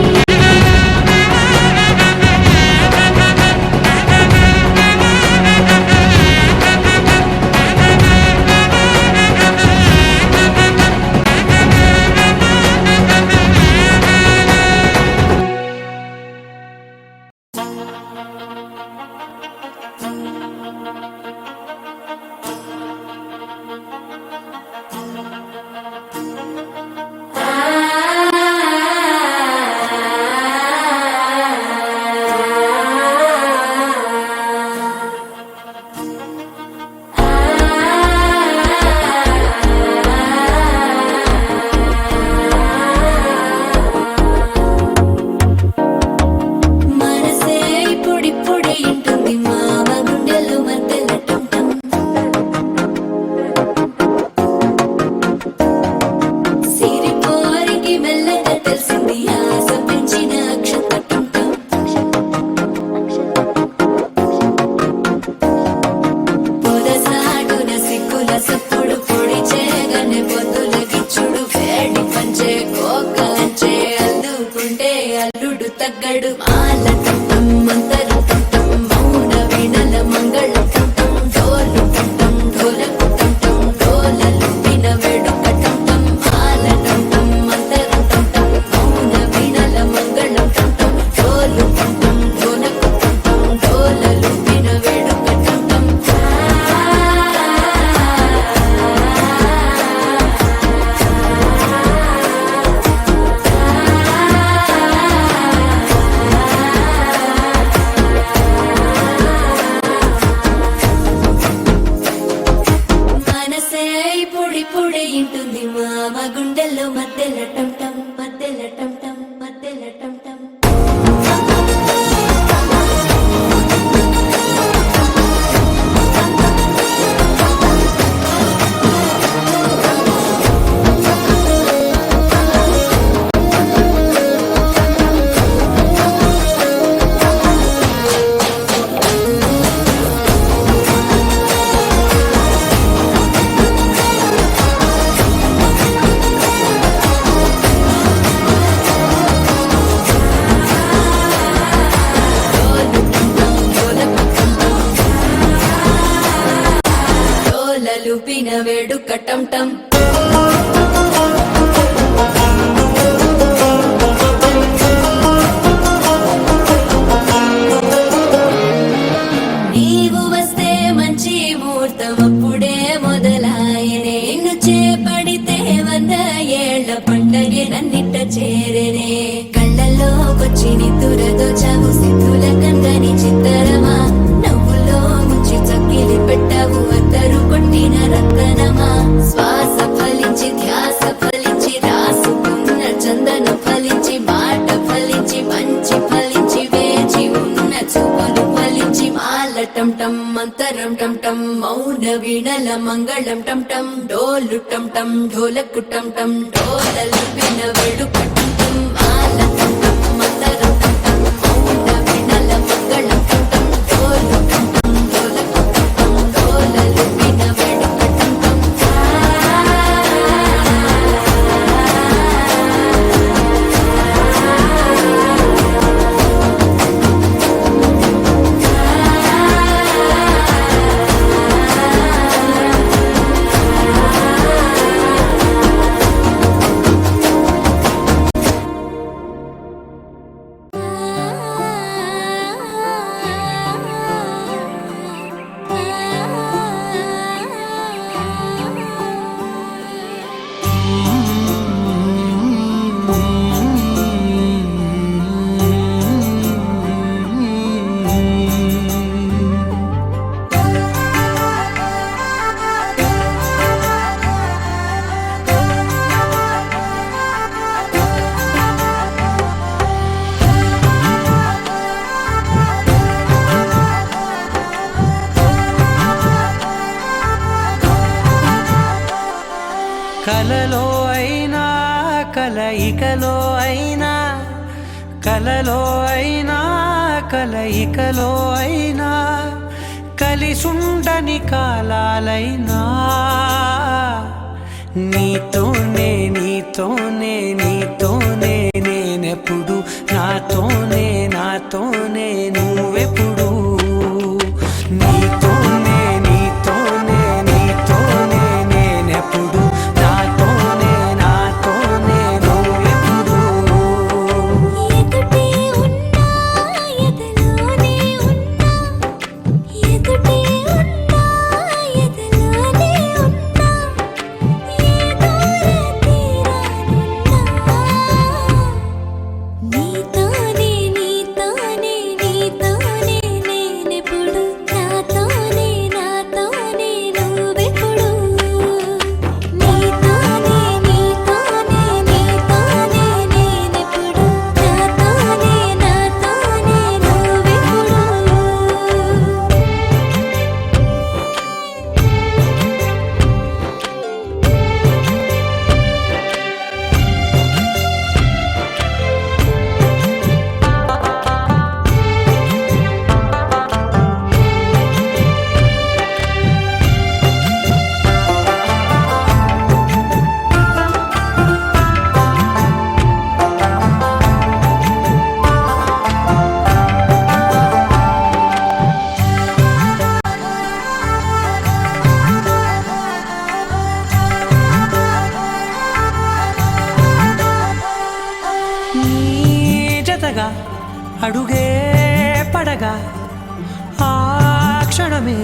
S2: తగ్గడు మాల టం మంతర టం మౌన వీణల మంగళ టం డోలు టం ఢోలకు టం డోలలు విన వేడుక టం మాల టం మంతర టం మౌన వీణల మంగళ టం డోలు టం ఢోలకు టం డోలలు విన వేడుక టం మనసే పొడి పొడి ఇంటుంది మామ గుండెల్లో మధ్యల టం టం మధ్యల టం టం మధ్యల టం టం లూపిన వేడుక టం టం నీవు వస్తే మంచి ముహూర్తం అప్పుడే మొదలాయనే నిన్ను చేపడితే 100 ఏళ్ల పండగే నన్నిట్ట చేరేనే కళ్ళల్లోకొచ్చి నిద్దురదోచావు సిద్ధుల కందని చిత్తరమా నవ్వులో ముంచి చక్కిలి పెట్టావు అద్దరు కొట్టిన రత్తనమా శ్వాస ఫలించి ధ్యాస ఫలించి రాసుకున్న చందన ఫలించి మాట ఫలించి మంచి ఫలించి వేచి ఉన్న చూపులు ఫలించి మాల టం టం మంతరం టం టం మౌన వీణల మంగళం టం టం డోలు టం టం ఢోలకు టం టం డోలలు విన వేడుక టం టం మాల టం టం మంతరం టం టం మౌన వీణల మంగళం టం టం డోలు టం టం ఢోలకు టం టం డోలలు విన వేడుక టం టం
S1: కలలో అయినా కలయికలో అయినా కలలో అయినా కలయికలో అయినా కలిసుండని కాలాలైనా నీతోనే నీతోనే నీతోనే నేనెప్పుడు నాతోనే నాతోనే నువ్వెప్పుడు నీతోనే నీతోనే నీతోనే నేనెప్పుడు నాతోనే నాతోనే నువ్వెప్పుడు
S2: ఎదుటే ఉన్నా ఎదలోనే ఉన్నా ఎదుటే ఉన్నా ఎదలోనే ఉన్నా ఏ దూర తీరానున్నా నీతోనే నీతోనే నీతోనే నేనెప్పుడు నాతోనే నాతోనే నువ్వెప్పుడు నీతోనే నీతోనే నీతోనే నేనెప్పుడు నాతోనే నాతోనే నువ్వెప్పుడు
S1: జతగా అడుగే పడగా ఆ క్షణమే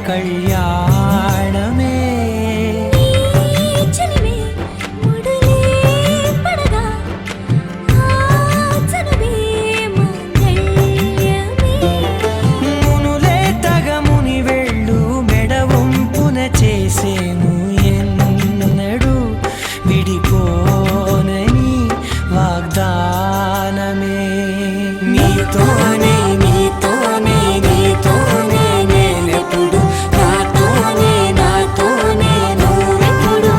S1: కళ్యాణమే
S2: చెలిమే ముడులే పడగా ఆ చనువే మంగళమే
S1: మునులే తగముని వెళ్ళు మెడవంపున చేసేను ఎన్నడు విడిపోనని వాగ్దానమే నీతోనే నీతోనే నీతోనే నేనెప్పుడు నాతోనే నాతోనే నువ్వెప్పుడు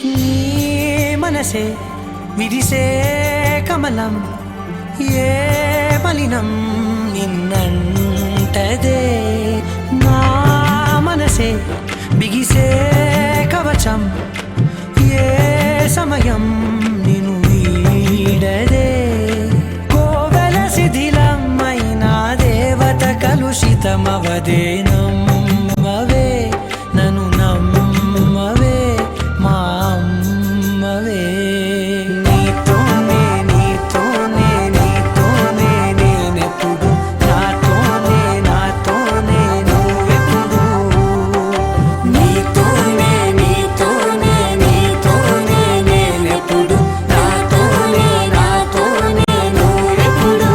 S1: నీ మనసే విరిసే కమలం ఏ మలినం నిన్నంటదే నా మనసే బిగిసే కవచం ఏ సమయం నిన్ను వీడదే కోవెల శిథిలమైన దేవత కలుషితమవదే నమ్మవే నన్ను నమ్మవే మా అమ్మవే నీతోనే నీతోనే నీతోనే నేనెప్పుడు నాతోనే నాతోనే నువ్వెప్పుడు నీతోనే నీతోనే నీతోనే నేనెప్పుడు నాతోనే నాతోనే నువ్వెప్పుడు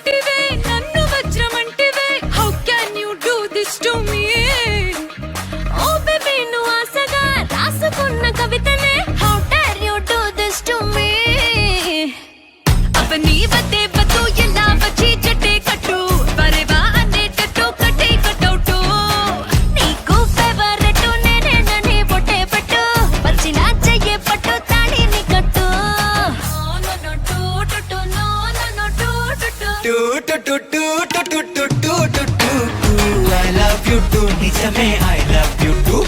S2: అంటివే నన్ను వజ్రమంటివే how can you do this to me oh baby నువ్వు ఆశగా రాసుకున్న కవితనే how dare you do this to me अपनी बते बतो ये लावची जटे कटू परेवा अने टटो कटे कटौटो नीको फेवरेट नेने नने बोटे पटो बच्चिना चाहिए पटो ताड़ी नी कटो no no two two two no no no two two two
S1: I love you too, నిజమే I love you too.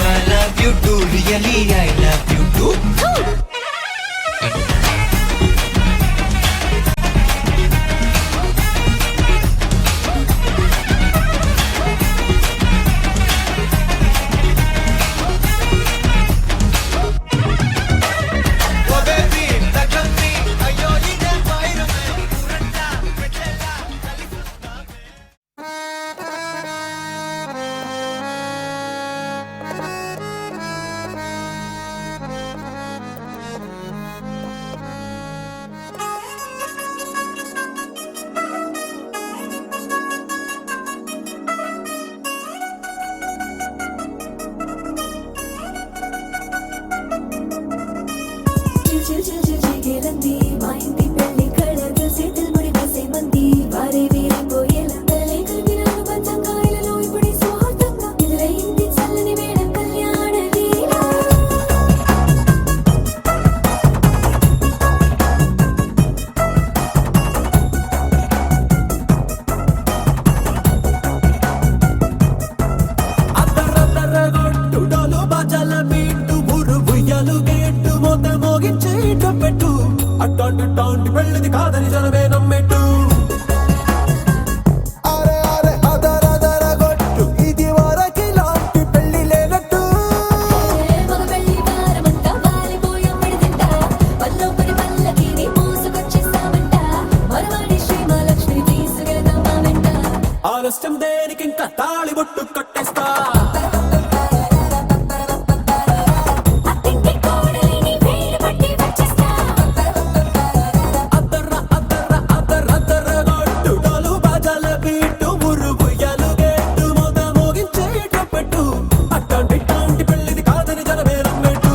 S1: I love you too, really I love you too.
S2: మా ఇంటి పెళ్లి కళగా సెటిల్ ముడి వేసే మంది వారే వీరే పోయేలా తలే కలిపినాను పంచంగాయలలో ఇప్పుడే సౌహార్దంగా ఎదురైంది చల్లని వేళ కళ్యాణ లీల
S7: అద్దరద్దరగొట్టు డోలు బాజాల బీటు ఊరు ఉయ్యాలు గేట్టు మోత మోగించేట పెట్టు అట్టాంటి టాంటి పెళ్ళిది కాదని జనమే నమ్మెట్టు అరే అరే అదరదరగొట్టు ఇది వరకి లాంటి పెళ్లి లేనట్టు
S2: మగ పెళ్లి వారమంతా వాలిపోయాం విడిదింట పల్లో పడి పల్లకిని మోసుకొచ్చేసామంట మరవాడి శ్రీమహాలక్ష్మిని తీసుకెళ్దాం మా వెంట
S7: ఆలస్యం దేనికి ఇంకా తాళి బొట్టు కట్టేస్తా
S2: అత్తింటి కోడలిని వేలు పట్టి వచ్చేస్తా
S7: అద్దరద్దరగొట్టు డోలు బాజాల బీటు ఊరు ఉయ్యాలు గేట్టు మోత మోగించేట పెట్టు అట్టాంటి టాంటి పెళ్ళిది కాదని జనమే నమ్మెట్టు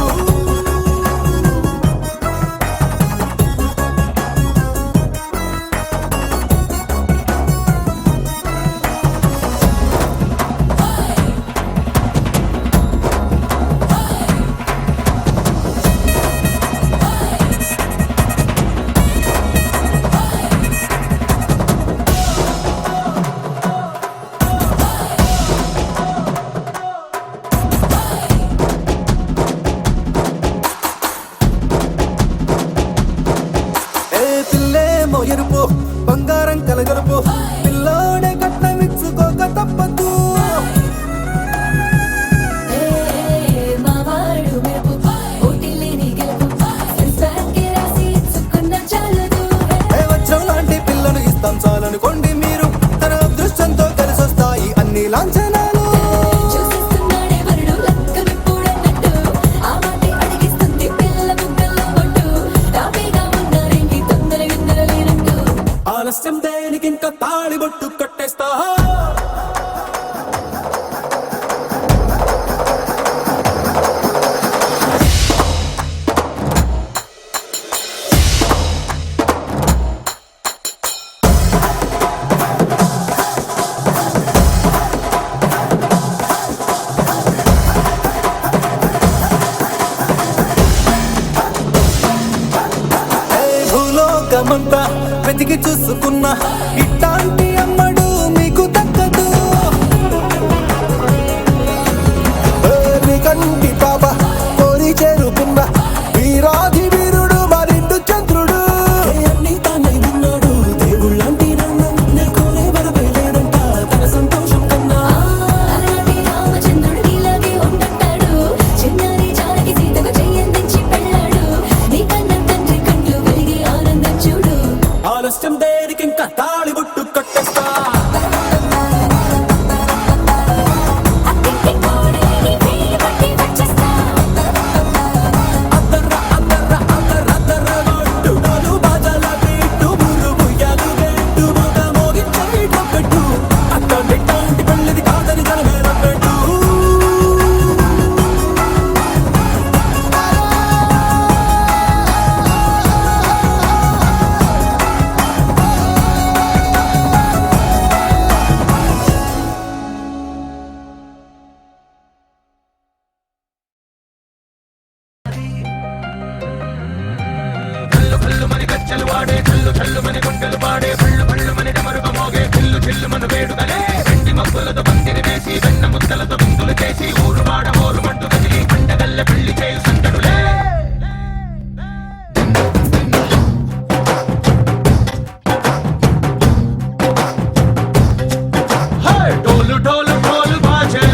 S7: ఏ పిల్లేమో ఎరుపు బంగారం కలగలుపు పిల్లోడే కట్నమిచ్చుకోక తప్పదు
S2: మా వాడు మెరుపు ఓటిల్లేని గెలుపు సెన్సార్కి రాసి ఇచ్చుకున్న చాలదు
S7: ఏ వజ్రం లాంటి పిల్లను ఇస్తాం చాలనుకోండి మీరు తన అదృష్టంతో కలిసొస్తాయి అన్ని లాంఛనాలు
S2: చూసిస్తున్నాడే వరుడు లక్కమిప్పుడన్నట్టు ఆ మాటే అడిగిస్తుంది పిల్ల ముగ్గల్లో పట్టు తాపీగా ఉన్నారేంటి తొందర విందర లేనట్టు
S7: ఆలస్యం దేనికి ఇంకా తాళి బొట్టు కట్టేస్తా భూలోకమంతా వెతికి చూసుకున్నా ఇట్లాంటి అమ్మడు మీకు దక్కదు కంటి పాప కోరి చేరుకున్న వీరాధి వీరుడు మరిండు చంద్రుడు అన్ని తానై ఉన్నాడు దేవుళ్ళంటి నన్ను నే కోరే వరమే లేదంట తన సంతోషం కన్నా
S2: అలాంటి రామచంద్రుడు ఇలాగే ఉండంటాడు చిన్నారి జానకి సీతకు చెయ్యందించి పెళ్ళాడు నీ కన్న తండ్రి కంట్లు వెలిగి ఆనందం చూడు
S7: ఆలస్యం దేనికి ఇంకా తాళి బొట్టు కట్టేస్తా
S3: గజ్జలు వాడే చల్లు చల్లు మని గుండెలు పాడే పళ్ళు పళ్ళు మని డమరుగ మోగే చిల్లు చిల్లు మన వేడుకలే వెండి మబ్బులతో పందిరి వేసి వెన్న ముద్దలతో విందులు చేసి ఊరు వాడ ఊరు మంటు కదిలి పండగల్లె పెళ్లి చేయు సందడులే ढोल ढोल ढोल बाजे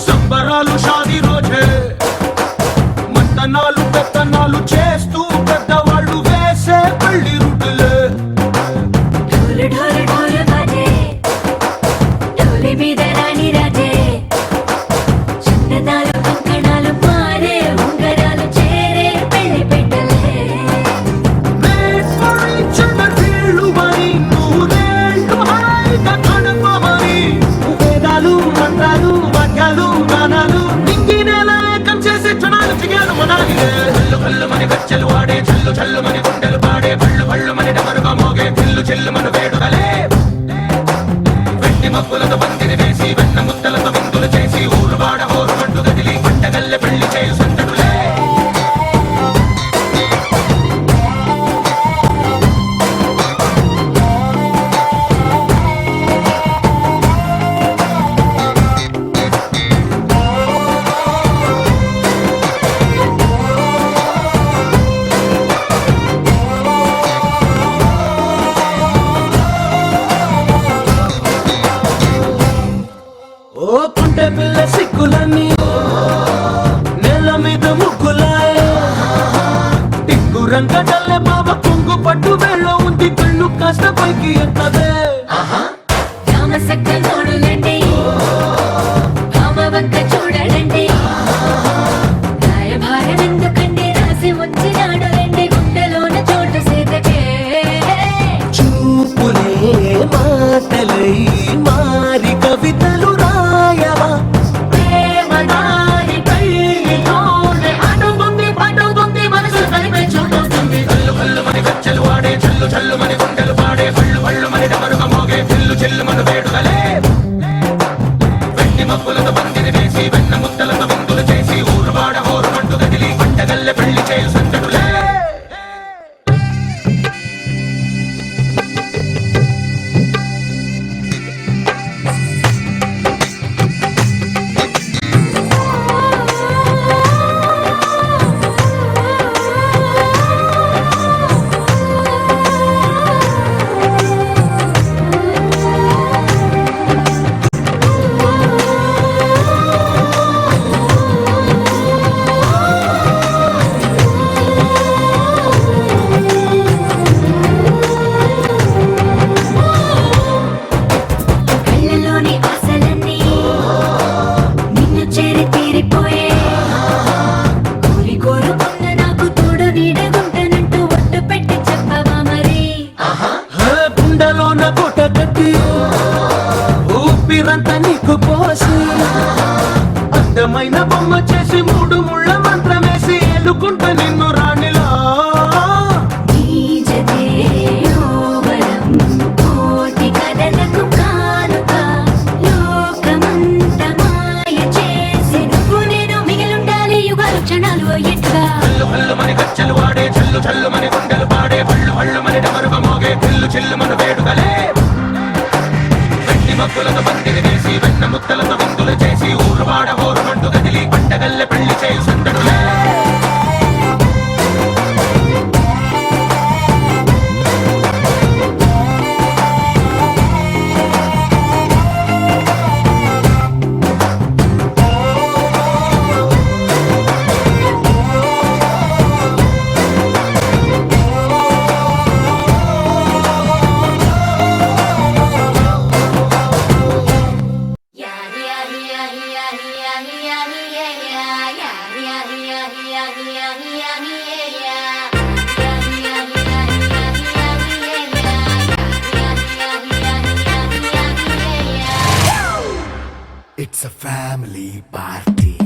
S3: సంబరాలు షాదీ రోజే మంతనాలు పెత్తనాలు చేస్తూ పెద్దవాళ్ళు వేసే పెళ్లి రుటులే
S2: ढोल ढोल ढोल बाजे ढोली మీద రాణి రాజే చందనాలు కంకణాలు మారే ఉంగరాలు చేరే పెళ్లి పెట్టలే
S3: Made for each other వీళ్ళు మరి నూరేళ్ళు హాయిగా గడపమని వేదాలు మంత్రాలు వాక్యాలు గానాలు నింగినేల ఏకం చేసే క్షణాలు చిగాలు మనాలిలే కళ్ళు కళ్ళు మని గజ్జలు వాడే చల్లు చల్లు మని గుండెలు పాడే పళ్ళు పళ్ళు మని డమరుగా మోగే చిల్లు చిల్లు మన వేడుకలే వెండి మబ్బులతో పందిరి వేసి వెన్న ముద్దలతో విందులు చేసి ఊరు వాడ ఊరు మంటు గదిలి పంటగల్లె పెళ్లి చేయు సందడులే ఓ కుంటే పిల్ల సిక్కులన్నీ నేల మీద ముగ్గులాయే టిక్కు రంగడల్లే బాబ కొంగు పట్టు వేళ్ళ ఉంది కళ్ళు కాస్త పైకి ఎత్తదే
S2: రామ సక్క నోడులండి రామ వంక చూడలండి రాయభారం ఎందుకండి రాసి వచ్చినాడు రండి గుండెలోన చోటు సేదకే
S3: చూపులే మాటలై మారి కవితలు రాయవా
S2: ప్రేమ దారి పెళ్లితోనే అడుగుంది పడుగుంది మనసు కలిపే చూడుతుంది
S3: కళ్ళు కళ్ళు మని గజ్జలు వాడే చల్లు చల్లు మని గుండెలు పాడే పళ్ళు పళ్ళు మని డమరుగ మోగే చిల్లు చిల్లు మన వేడుకలే వెండి మబ్బులతో పందిరి వేసి వెన్న ముద్దలతో విందులు చేసి ఊరు వాడ ఊరు మంటు గదిలి పంటగల్లె పెళ్లి చేయు సందడులే
S2: కళ్ళలోని ఆశలన్నీ నిన్ను చేరి తీరిపోయే కోరి కోరుకున్న నాకు తోడు నీడగుంటనంటూ ఒట్టు పెట్టి చెప్పవా మరి
S3: గుండెలోన గుట కట్టి ఊపిరంతా నీకు పోసి అందమైన బొమ్మ చేసి మూడు ముళ్ళ మంత్రమేసి ఎలుకుంట నిన్ను రాణిలా
S2: నీజదే యోవరం కోటి కథలకు కానుక లోకమంత మాయ చేసి నువ్వు నేను మిగిలుండాలి యుగాలు క్షణాలు ఎట్లా
S3: కళ్ళు కళ్ళు మని గజ్జలు వాడే చల్లు చల్లు మని గుండెలు పాడే పళ్ళు పళ్ళు మని డమరుగ మోగే చిల్లు చిల్లు మన వేడుకలే వెండి మబ్బులతో పందిరి వేసి వెన్న ముద్దలతో విందులు చేసి ఊరు వాడ ఊరు మంటు గదిలి పంటగల్లె పెళ్లి చేయు సందడులే
S7: It's a family party.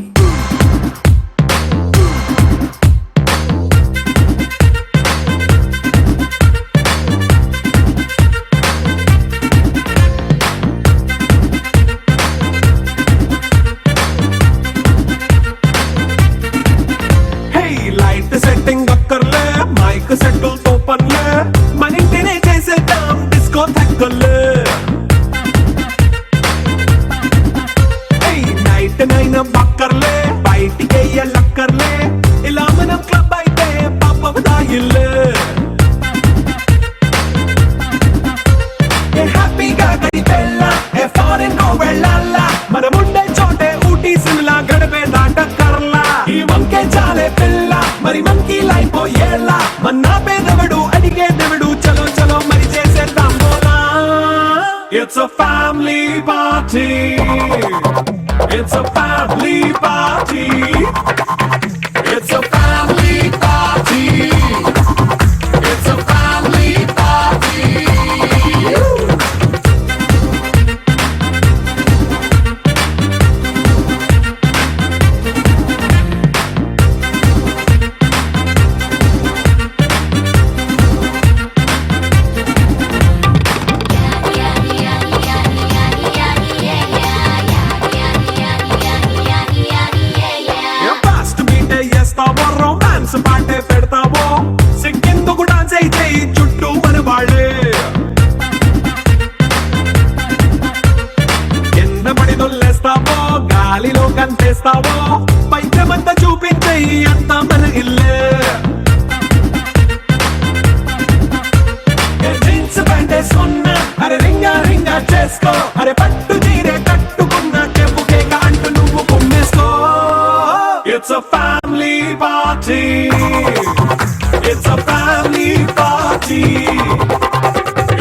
S8: Hey, light setting up कर ले, mic settle तो
S3: ఇల్లు హ్యాపీగా గడిపెళ్ళ ఫారెన్ వెళ్ళాల మనముండే చోటే ఊటీ సిమ్లా గడిపే దాటకర్లా ఈ వంకే చాలే పిల్ల మరి మంకీ లైఫ్ ఏళ్ళ మన్నా పేదవడు అడిగేదెవడు చలో చలో మరి చేసేద్దాం బోలా it's a family party it's a family party it's a family party it's a family party fast beat చేస్తావో రొమాన్స్ పాటే పెడతావో సిక్కిందుకు డాన్స్ అయితే చుట్టూ మన వాళ్ళే కింద పడి దొల్లేస్తావో గాలిలో కంటేస్తావో పైచమంతా చూపించే అంత మన ఇల్లే జీన్స్ ప్యాంటేసుకున్నా అరే రింగా రింగా చేసుకో అరే పట్టు చీరే కట్టుకున్న చెప్పుకే కాంటు నువ్వు కుమ్మేసుకో It's a family party. It's a family party.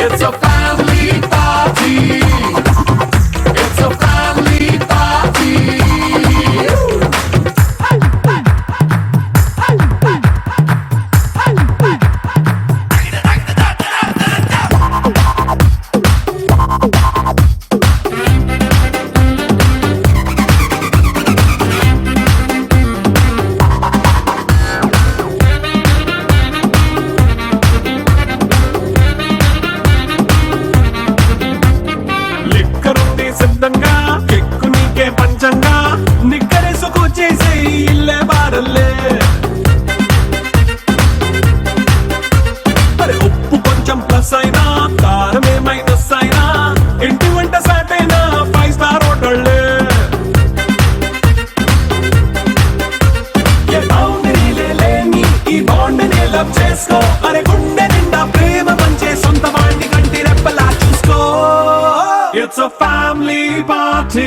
S3: It's a family party. It's a family party. లిక్కరుంది సిద్ధంగా ఎక్కు నీకే పంచంగా నిక్కరేసుకు చేసే ఇల్లే బారల్లే మరి ఉప్పు కొంచెం ప్లస్ అయినా కారమే మైనస్ అయినా ఇంటి వంట సాటైనా 5 స్టార్ హోటళ్ళే ఏ బౌండరీలే లేని ఈ బాండ్ని లవ్ చేసుకో అరే గుండె నిండా ప్రేమ పంచే సొంత వాడిని కంటి రెప్పలా చూసుకో It's a family party.